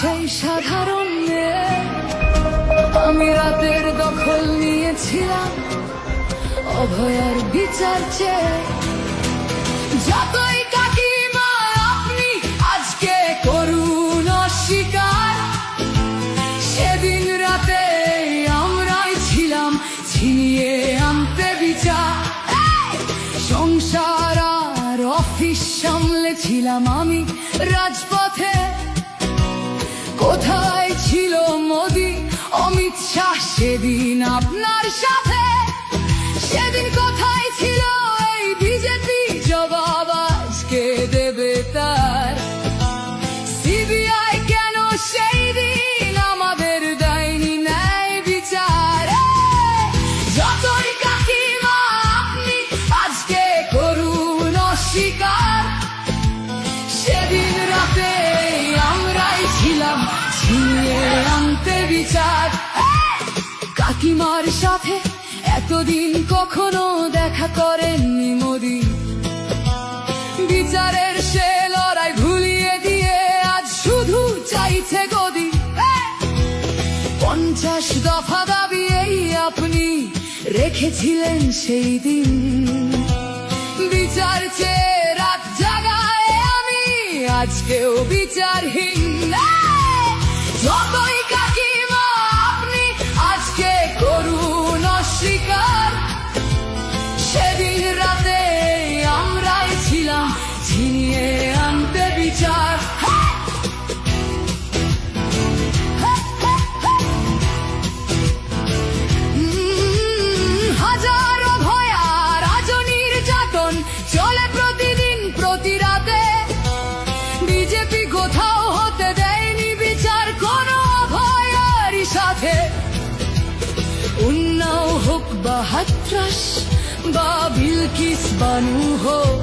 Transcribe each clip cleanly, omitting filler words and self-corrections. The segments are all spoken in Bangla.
সেই সাধারণ মেয়ে। আমি রাতের দখল নিয়েছিলাম অভয়ার বিচার চেয়ে। যতই কাকিমা আপনি আজকে করুন অস্বীকার, সেদিন রাতে আমরাই ছিলাম ছিনিয়ে আনতে বিচার। সংসার আর অফিস সামলেছিলাম আমি রাজপথে। কোথায় ছিল মোদি অমিত শাহ সেদিন আপনার সাথে? সেদিন কোথায় ছিল এই বিজেপি? জবাব আজকে দেবে তার। সিবিআই কেন সেই দিন আমাদের দেয়নি ন্যায় বিচার? যতই কাকিমা আপনি আজকে করুন অস্বীকার, সেদিন রাতে আমরাই ছিলাম ছিনিয়ে আনতে বিচার। কাকিমার সাথে এতদিন কখনো দেখা করেননি মোদি। বিচারের সে লড়াই ভুলিয়ে দিয়ে আজ শুধু চাইছে গদি। 50 দফা দাবি এই আপনি রেখেছিলেন সেই দিন। বিচার চেয়ে রাত জাগায় আমি আজকেও বিচারহীন। যতই কাকিমা আপনি আজকে করুন অস্বীকার, সেদিন রাতে আমরাই ছিলাম ছিনিয়ে আনতে বিচার। হাজারো ভয়া রাজনীর যাতন চলে প্রতিদিন প্রতি রাতে। বিজেপি কোথাও হতে দেয়নি বিচার কোনো ভয়ারই সাথে। উন্নাও হোক বা হাতরাস বা বিলকিস বানু হোক,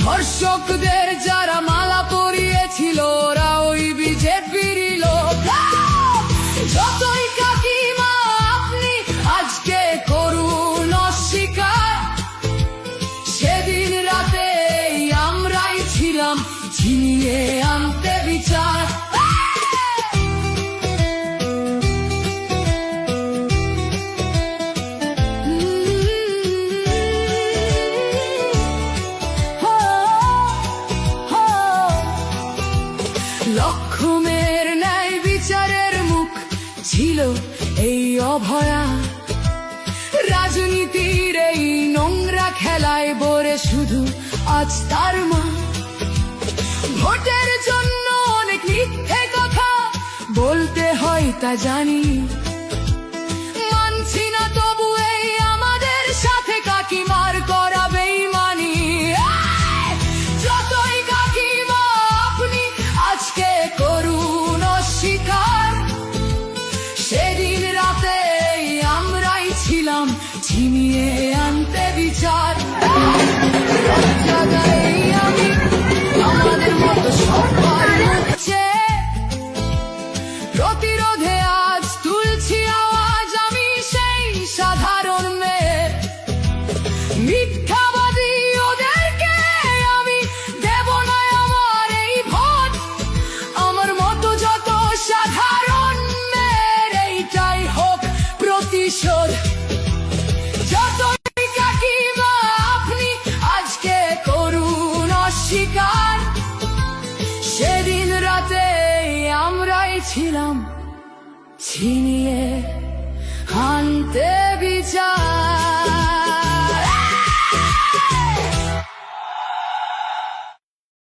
ধর্ষকদের যারা মালা পরিয়েছিল ওরা ওই বিজেপিরই লোক। যতই কাকিমা আপনি আজকে করুন অস্বীকার, সেদিন রাতে আমরাই ছিলাম ছিনিয়ে আনতে বিচার। লক্ষ্মণের ন্যায় বিচারের মুখ ছিল এই অভয়া। রাজনীতির এই নোংরা খেলায় বরে শুধু আজ তার মা। ভোটের জন্য অনেক মিথ্যে কথা বলতে হয় তা জানি, মানছি না তবু এই আমাদের সাথে কাকিমার করা বেইমানি। যতই কাকিমা আপনি আজকে করুন অস্বীকার, সেদিন রাতে আমরাই ছিলাম ছিনিয়ে আনতে বিচার। আমি আমাদের মতো সবার হচ্ছে প্রতিরোধে আজ তুলছি আওয়াজ আমি সেই সাধারণ মেয়ে। মিথ্যাবাদী ওদেরকে আমি দেব না আমার এই ভোট। আমার মতো যত সাধারণ মেয়ের এইটাই হোক প্রতিশোধ। যতই কাকিমা আপনি আজকে করুন অস্বীকার, সেদিন রাতে আমরাই ছিলাম ছিনিয়ে